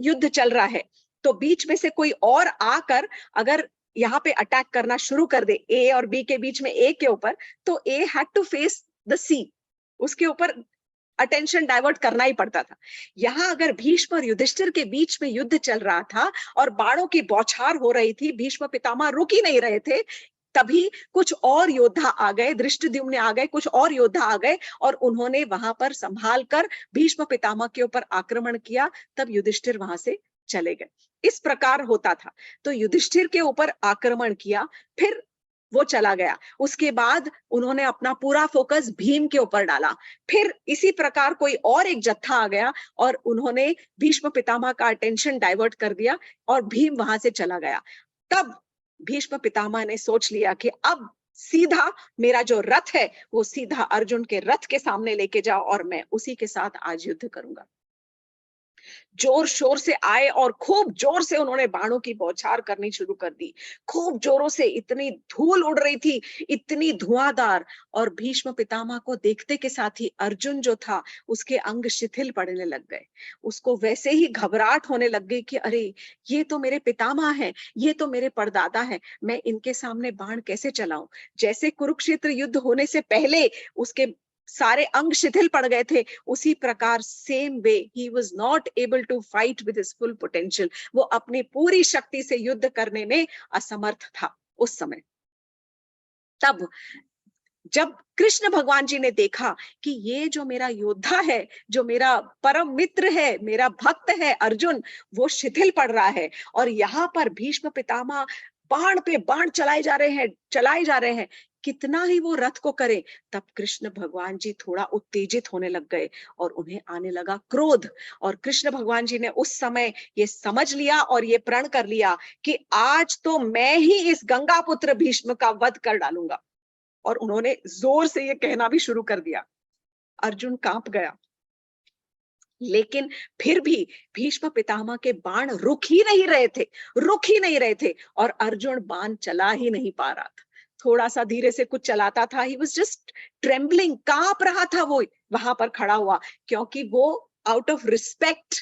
युद्ध चल रहा है, तो बीच में से कोई और आकर अगर यहाँ पे अटैक करना शुरू कर दे, ए और बी के बीच में, ए के ऊपर, तो ए हैड टू फेस द सी, उसके ऊपर अटेंशन डाइवर्ट करना ही पड़ता था। यहाँ अगर भीष्म और युधिष्ठिर के बीच में युद्ध चल रहा था और बाणों की बौछार हो रही थी, भीष्म पितामह रुक ही नहीं रहे थे, तभी कुछ और योद्धा आ गए, धृष्टद्युम्न आ गए, कुछ और योद्धा आ गए और उन्होंने वहां पर संभाल कर भीष्म पितामह के ऊपर आक्रमण किया। तब युधिष्ठिर वहां से चले गए। इस प्रकार होता था। तो युधिष्ठिर के ऊपर आक्रमण किया, फिर वो चला गया। उसके बाद उन्होंने अपना पूरा फोकस भीम के ऊपर डाला। फिर इसी प्रकार कोई और एक जत्था आ गया और उन्होंने भीष्म पितामह का अटेंशन डाइवर्ट कर दिया और भीम वहां से चला गया। तब भीष्म पितामह ने सोच लिया कि अब सीधा मेरा जो रथ है वो सीधा अर्जुन के रथ के सामने लेके जाओ और मैं उसी के साथ आज युद्ध करूंगा। जोर शोर से आए और खूब जोर से उन्होंने बाणों की बौछार करनी शुरू कर दी। खूब जोरों से, इतनी धूल उड़ रही थी, इतनी धुआंधार। और भीष्म पितामह को देखते के साथ ही अर्जुन जो था उसके अंग शिथिल पड़ने लग गए। उसको वैसे ही घबराहट होने लग गई कि अरे ये तो मेरे पितामह हैं, ये तो मेरे परदादा हैं, मैं इनके सामने बाण कैसे चलाऊं। जैसे कुरुक्षेत्र युद्ध होने से पहले उसके सारे अंग शिथिल पड़ गए थे, उसी प्रकार सेम वे ही was not able to fight with his full potential. वो अपनी पूरी शक्ति से युद्ध करने में असमर्थ था उस समय। तब जब कृष्ण भगवान जी ने देखा कि ये जो मेरा योद्धा है, जो मेरा परम मित्र है, मेरा भक्त है अर्जुन, वो शिथिल पड़ रहा है और यहाँ पर भीष्म पितामह बाण पे बाण चलाए जा रहे हैं, कितना ही वो रथ को करे। तब कृष्ण भगवान जी थोड़ा उत्तेजित होने लग गए और उन्हें आने लगा क्रोध। और कृष्ण भगवान जी ने उस समय ये समझ लिया और ये प्रण कर लिया कि आज तो मैं ही इस गंगा पुत्र भीष्म का वध कर डालूंगा। और उन्होंने जोर से ये कहना भी शुरू कर दिया। अर्जुन कांप गया, लेकिन फिर भी भीष्म पितामह के बाण रुक ही नहीं रहे थे और अर्जुन बाण चला ही नहीं पा रहा था। थोड़ा सा धीरे से कुछ चलाता था, ही वाज जस्ट ट्रेम्बलिंग, कांप रहा था वो वहां पर खड़ा हुआ, क्योंकि वो आउट ऑफ रिस्पेक्ट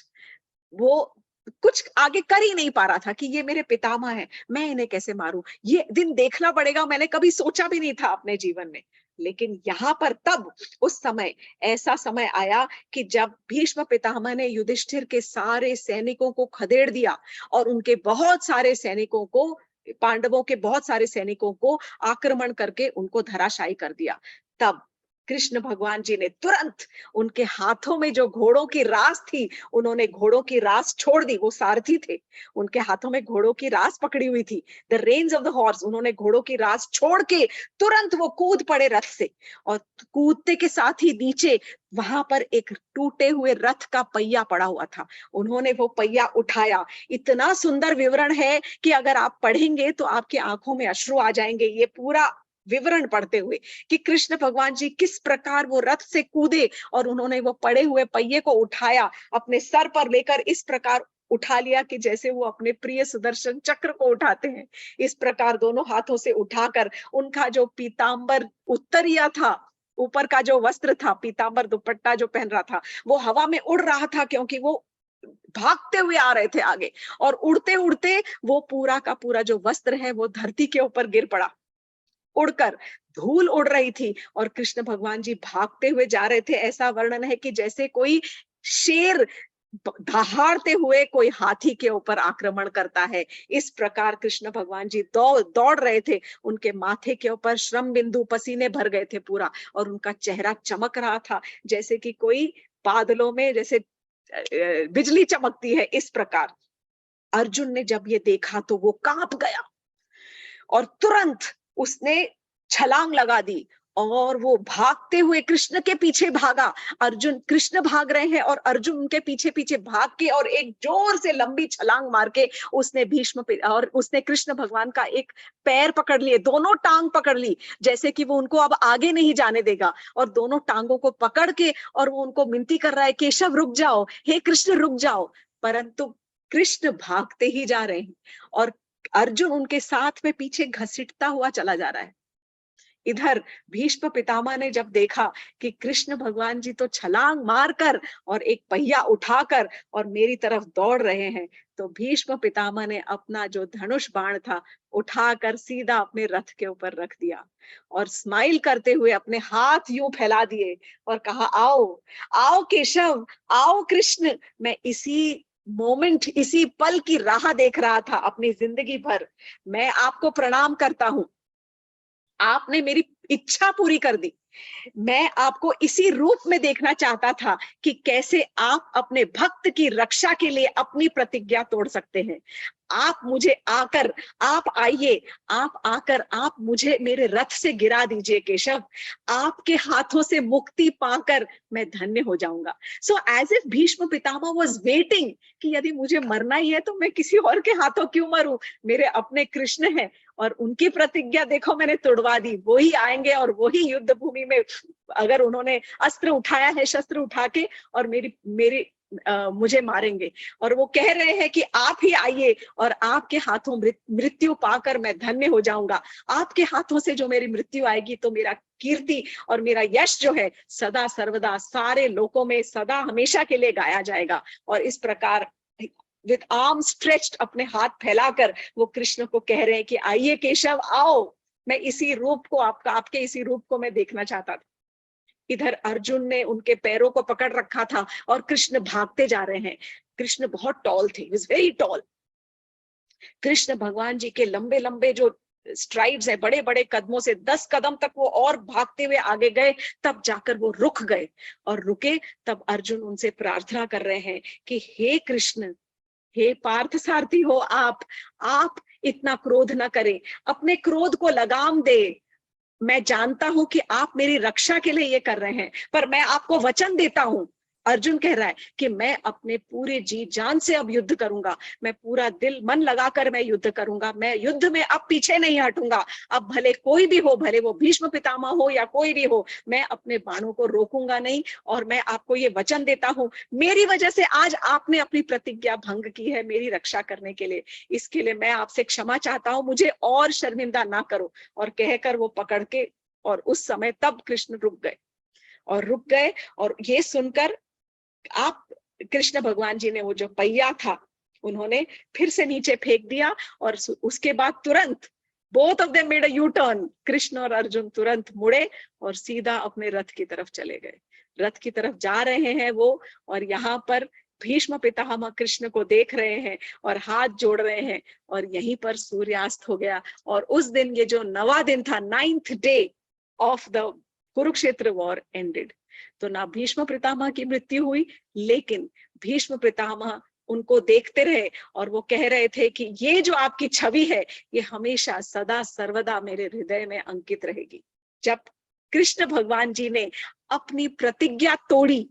वो कुछ आगे कर ही नहीं पा रहा था कि ये मेरे पितामह हैं, मैं इन्हें कैसे मारूं, ये दिन देखना पड़ेगा, मैंने कभी सोचा भी नहीं था अपने जीवन में। लेकिन यहाँ पर तब उस समय ऐसा समय आया कि जब भीष्म पितामह ने युधिष्ठिर के सारे सैनिकों को खदेड़ दिया और उनके बहुत सारे सैनिकों को, पांडवों के बहुत सारे सैनिकों को आक्रमण करके उनको धराशायी कर दिया। तब कृष्ण भगवान जी ने तुरंत उनके हाथों में जो घोड़ों की रास थी, उन्होंने घोड़ों की रास छोड़ दी। वो सारथी थे, उनके हाथों में घोड़ों की रास पकड़ी हुई थी, the reins of the horse. उन्होंने घोड़ों की रास छोड़ के तुरंत वो कूद पड़े रथ से और कूदते के साथ ही नीचे वहां पर एक टूटे हुए रथ का पहिया पड़ा हुआ था। उन्होंने वो पहिया उठाया। इतना सुंदर विवरण है कि अगर आप पढ़ेंगे तो आपकी आंखों में अश्रु आ जाएंगे, ये पूरा विवरण पढ़ते हुए कि कृष्ण भगवान जी किस प्रकार वो रथ से कूदे और उन्होंने वो पड़े हुए पहिए को उठाया, अपने सर पर लेकर इस प्रकार उठा लिया कि जैसे वो अपने प्रिय सुदर्शन चक्र को उठाते हैं। इस प्रकार दोनों हाथों से उठाकर उनका जो पीतांबर उत्तरीय था, ऊपर का जो वस्त्र था, पीतांबर दुपट्टा जो पहन रहा था, वो हवा में उड़ रहा था, क्योंकि वो भागते हुए आ रहे थे आगे। और उड़ते उड़ते वो पूरा का पूरा जो वस्त्र है वो धरती के ऊपर गिर पड़ा, उड़कर धूल उड़ रही थी और कृष्ण भगवान जी भागते हुए जा रहे थे। ऐसा वर्णन है कि जैसे कोई शेर दहाड़ते हुए कोई हाथी के ऊपर आक्रमण करता है, इस प्रकार कृष्ण भगवान जी दौड़ रहे थे। उनके माथे के ऊपर श्रम बिंदु पसीने भर गए थे पूरा, और उनका चेहरा चमक रहा था जैसे कि कोई बादलों में जैसे बिजली चमकती है, इस प्रकार। अर्जुन ने जब ये देखा तो वो कांप गया और तुरंत उसने छलांग लगा दी और वो भागते हुए कृष्ण के पीछे भागा। अर्जुन, कृष्ण भाग रहे हैं और अर्जुन उनके पीछे पीछे भाग के और एक जोर से लंबी छलांग मार के उसने और उसने कृष्ण भगवान का एक पैर पकड़ लिए, दोनों टांग पकड़ ली, जैसे कि वो उनको अब आगे नहीं जाने देगा। और दोनों टांगों को पकड़ के और वो उनको विनती कर रहा है, केशव रुक जाओ, हे कृष्ण रुक जाओ। परंतु कृष्ण भागते ही जा रहे हैं और अर्जुन उनके साथ में पीछे घसीटता हुआ चला जा रहा है। इधर भीष्म पितामह ने जब देखा कि कृष्ण भगवान जी तो छलांग मारकर और एक पहिया उठाकर और मेरी तरफ दौड़ रहे हैं, तो भीष्म पितामह ने अपना जो धनुष बाण था उठाकर सीधा अपने रथ के ऊपर रख दिया और स्माइल करते हुए अपने हाथ यूं फैला दिए और कहा, आओ आओ केशव, आओ कृष्ण। मैं इसी मोमेंट, इसी पल की राह देख रहा था अपनी जिंदगी भर। मैं आपको प्रणाम करता हूं। आपने मेरी इच्छा पूरी कर दी। मैं आपको इसी रूप में देखना चाहता था कि कैसे आप अपने भक्त की रक्षा के लिए अपनी प्रतिज्ञा तोड़ सकते हैं। आप मुझे आकर, आप आइए, आप आकर आप मुझे मेरे रथ से गिरा दीजिए केशव। आपके हाथों से मुक्ति पाकर मैं धन्य हो जाऊंगा। So as if Bhishma Pitamah was waiting कि यदि मुझे मरना ही है तो मैं किसी और के हाथों क्यों मरूं, मेरे अपने कृष्ण हैं। और उनकी प्रतिज्ञा देखो मैंने तोड़वा दी। वो ही आएंगे और वही युद्ध भूमि में, अगर उन्होंने अस्त्र उठाया है, शस्त्र उठा के, और मेरी मेरी मुझे मारेंगे। और वो कह रहे हैं कि आप ही आइए और आपके हाथों मृत्यु पाकर मैं धन्य हो जाऊंगा। आपके हाथों से जो मेरी मृत्यु आएगी तो मेरा कीर्ति और मेरा यश जो है सदा सर्वदा सारे लोकों में सदा हमेशा के लिए गाया जाएगा। और इस प्रकार विद आर्म स्ट्रेच्ड, अपने हाथ फैलाकर वो कृष्ण को कह रहे हैं कि आइए केशव आओ, मैं इसी रूप को आपके इसी रूप को मैं देखना चाहता था। इधर अर्जुन ने उनके पैरों को पकड़ रखा था और कृष्ण भागते जा रहे हैं। कृष्ण बहुत टॉल थे, ही वाज वेरी टॉल। कृष्ण भगवान जी के लंबे लंबे जो स्ट्राइड्स है, बड़े बड़े कदमों से 10 कदम तक वो और भागते हुए आगे गए, तब जाकर वो रुक गए। और रुके तब अर्जुन उनसे प्रार्थना कर रहे हैं कि हे कृष्ण, हे पार्थ सारथी हो आप इतना क्रोध न करें, अपने क्रोध को लगाम दे। मैं जानता हूं कि आप मेरी रक्षा के लिए ये कर रहे हैं, पर मैं आपको वचन देता हूं। अर्जुन कह रहा है कि मैं अपने पूरे जी जान से अब युद्ध करूंगा, मैं पूरा दिल मन लगाकर मैं युद्ध करूंगा, मैं युद्ध में अब पीछे नहीं हटूंगा। अब भले कोई भी हो, भले वो भीष्म पितामह हो या कोई भी हो, मैं अपने बाणों को रोकूंगा नहीं। और मैं आपको ये वचन देता हूं, मेरी वजह से आज आपने अपनी प्रतिज्ञा भंग की है मेरी रक्षा करने के लिए, इसके लिए मैं आपसे क्षमा चाहता हूं, मुझे और शर्मिंदा ना करो। और कहकर वो पकड़ के, और उस समय तब कृष्ण रुक गए। और ये सुनकर आप कृष्ण भगवान जी ने वो जो पहिया था उन्होंने फिर से नीचे फेंक दिया। और उसके बाद तुरंत both of them made a U turn, Krishna और अर्जुन तुरंत मुड़े और सीधा अपने रथ की तरफ चले गए। रथ की तरफ जा रहे हैं वो, और यहाँ पर भीष्म पितामह कृष्ण को देख रहे हैं और हाथ जोड़ रहे हैं। और यहीं पर सूर्यास्त हो गया। और उस दिन, ये जो 9वां दिन था, 9th day of the Kurukshetra war ended. तो ना भीष्म पितामह की मृत्यु हुई, लेकिन भीष्म पितामह उनको देखते रहे और वो कह रहे थे कि ये जो आपकी छवि है ये हमेशा सदा सर्वदा मेरे हृदय में अंकित रहेगी। जब कृष्ण भगवान जी ने अपनी प्रतिज्ञा तोड़ी,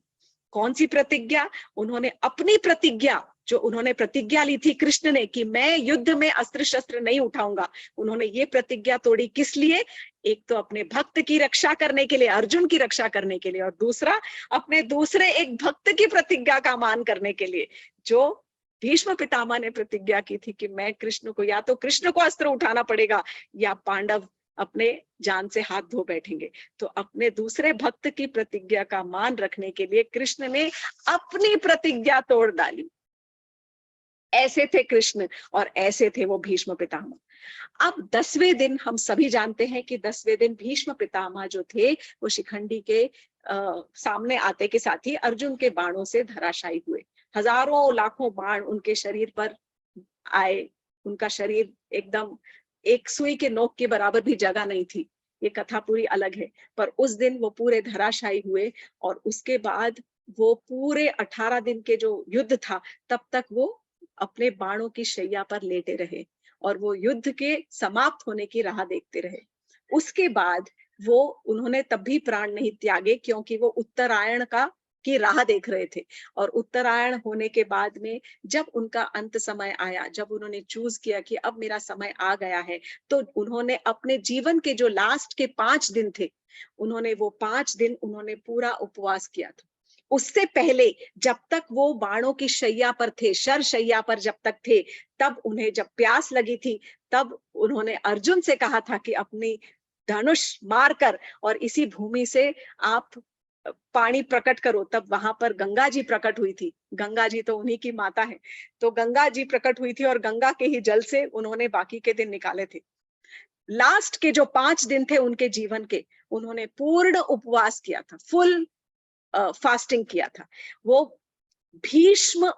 कौन सी प्रतिज्ञा? उन्होंने अपनी प्रतिज्ञा, जो उन्होंने प्रतिज्ञा ली थी कृष्ण ने कि मैं युद्ध में अस्त्र शस्त्र नहीं उठाऊंगा, उन्होंने ये प्रतिज्ञा तोड़ी किस लिए? एक तो अपने भक्त की रक्षा करने के लिए, अर्जुन की रक्षा करने के लिए, और दूसरा अपने दूसरे एक भक्त की प्रतिज्ञा का मान करने के लिए। जो भीष्म पितामह ने प्रतिज्ञा की थी कि मैं कृष्ण को, या तो कृष्ण को अस्त्र उठाना पड़ेगा या पांडव अपने जान से हाथ धो बैठेंगे। तो अपने दूसरे भक्त की प्रतिज्ञा का मान रखने के लिए कृष्ण ने अपनी प्रतिज्ञा तोड़ डाली। ऐसे थे कृष्ण और ऐसे थे वो भीष्म पितामह। अब 10वें दिन, हम सभी जानते हैं कि 10वें दिन भीष्म पितामह जो थे वो शिखंडी के सामने आते के साथ ही अर्जुन के बाणों से धराशायी हुए। हजारों लाखों बाण उनके शरीर पर आए। उनका शरीर एकदम, एक सुई के नोक के बराबर भी जगह नहीं थी। ये कथा पूरी अलग है, पर उस दिन वो पूरे धराशायी हुए। और उसके बाद वो पूरे 18 दिन के जो युद्ध था, तब तक वो अपने बाणों की शैया पर लेटे रहे और वो युद्ध के समाप्त होने की राह देखते रहे। उसके बाद उन्होंने तब भी प्राण नहीं त्यागे, क्योंकि वो उत्तरायण की राह देख रहे थे। और उत्तरायण होने के बाद में जब उनका अंत समय आया, जब उन्होंने चूज किया कि अब मेरा समय आ गया है, तो उन्होंने अपने जीवन के जो लास्ट के 5 दिन थे, उन्होंने वो 5 दिन उन्होंने पूरा उपवास किया था। उससे पहले जब तक वो बाणों की शैया पर थे, शर शैया पर जब तक थे, तब उन्हें जब प्यास लगी थी, तब उन्होंने अर्जुन से कहा था कि अपनी धनुष मारकर और इसी भूमि से आप पानी प्रकट करो। तब वहां पर गंगा जी प्रकट हुई थी। गंगा जी तो उन्हीं की माता है, तो गंगा जी प्रकट हुई थी और गंगा के ही जल से उन्होंने बाकी के दिन निकाले थे। लास्ट के जो 5 दिन थे उनके जीवन के, उन्होंने पूर्ण उपवास किया था, फुल फास्टिंग किया था। वो भीष्म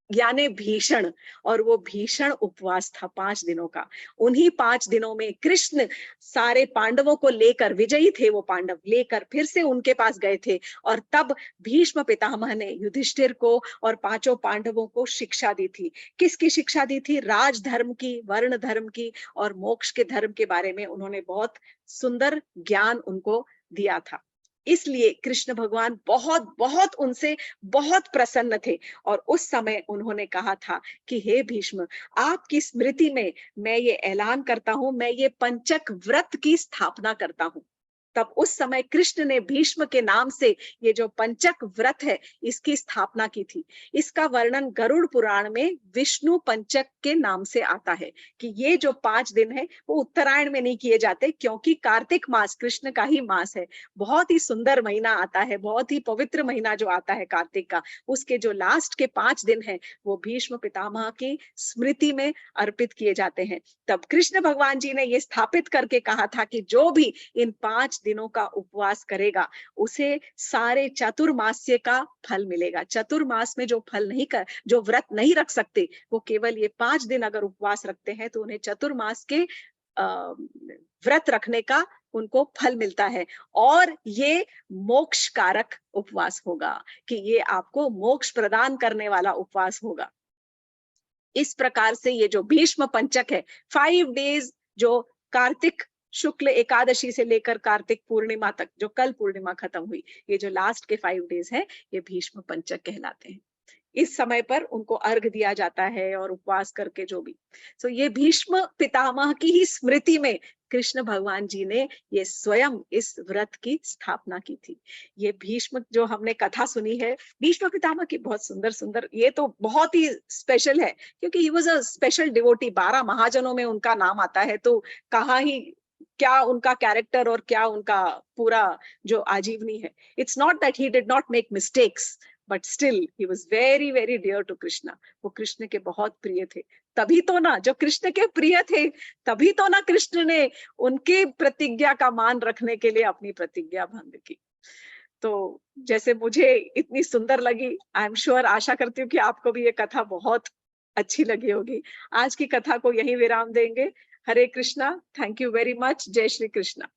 यानी भीषण, और वो भीषण उपवास था 5 दिनों का। उन्हीं 5 दिनों में कृष्ण सारे पांडवों को लेकर, विजयी थे वो पांडव, लेकर फिर से उनके पास गए थे, और तब भीष्म पितामह ने युधिष्ठिर को और 5 पांडवों को शिक्षा दी थी। किसकी शिक्षा दी थी? राज धर्म की, वर्ण धर्म की और मोक्ष के धर्म के बारे में उन्होंने बहुत सुंदर ज्ञान उनको दिया था। इसलिए कृष्ण भगवान बहुत बहुत उनसे बहुत प्रसन्न थे, और उस समय उन्होंने कहा था कि हे भीष्म, आपकी स्मृति में मैं ये ऐलान करता हूं, मैं ये पंचक व्रत की स्थापना करता हूं। तब उस समय कृष्ण ने भीष्म के नाम से ये जो पंचक व्रत है, इसकी स्थापना की थी। इसका वर्णन गरुड़ पुराण में विष्णु पंचक के नाम से आता है कि ये जो 5 दिन है वो उत्तरायण में नहीं किए जाते, क्योंकि कार्तिक मास कृष्ण का ही मास है। बहुत ही सुंदर महीना आता है, बहुत ही पवित्र महीना जो आता है कार्तिक का, उसके जो लास्ट के 5 दिन है वो भीष्म पितामह की स्मृति में अर्पित किए जाते हैं। तब कृष्ण भगवान जी ने ये स्थापित करके कहा था कि जो भी इन 5 दिनों का उपवास करेगा, उसे सारे चतुर्मास्य का फल मिलेगा। चतुर्मास में जो फल नहीं कर, जो व्रत नहीं रख सकते, वो केवल ये 5 दिन अगर उपवास रखते हैं तो उन्हें चतुर्मास के व्रत रखने का उनको फल मिलता है। और ये मोक्ष कारक उपवास होगा, कि ये आपको मोक्ष प्रदान करने वाला उपवास होगा। इस प्रकार से ये जो भीष्म पंचक है, 5 डेज, जो कार्तिक शुक्ल एकादशी से लेकर कार्तिक पूर्णिमा तक, जो कल पूर्णिमा खत्म हुई, ये जो लास्ट के 5 डेज है, ये भीष्म पंचक कहलाते हैं। इस समय पर उनको अर्घ दिया जाता है और उपवास करके जो भी। सो ये भीष्म पितामह की ही स्मृति में कृष्ण भगवान जी ने ये स्वयं इस व्रत की स्थापना की थी। ये भीष्म जो हमने कथा सुनी है भीष्म पितामह की, बहुत सुंदर सुंदर, ये तो बहुत ही स्पेशल है, क्योंकि he was a special devotee. 12 महाजनों में उनका नाम आता है, तो कहाँ ही क्या उनका कैरेक्टर और क्या उनका पूरा जो आजीवनी है। It's not that he did not make mistakes, but still he was very very dear to Krishna. वो कृष्ण के बहुत प्रिय थे। तभी तो ना, जो कृष्ण के प्रिय थे, तभी तो ना कृष्ण ने उनकी प्रतिज्ञा का मान रखने के लिए अपनी प्रतिज्ञा भंग की। तो जैसे मुझे इतनी सुंदर लगी, आई एम श्योर, आशा करती हूँ कि आपको भी ये कथा बहुत अच्छी लगी होगी। आज की कथा को यहीं विराम देंगे। Hare Krishna, thank you very much. जय श्री कृष्णा।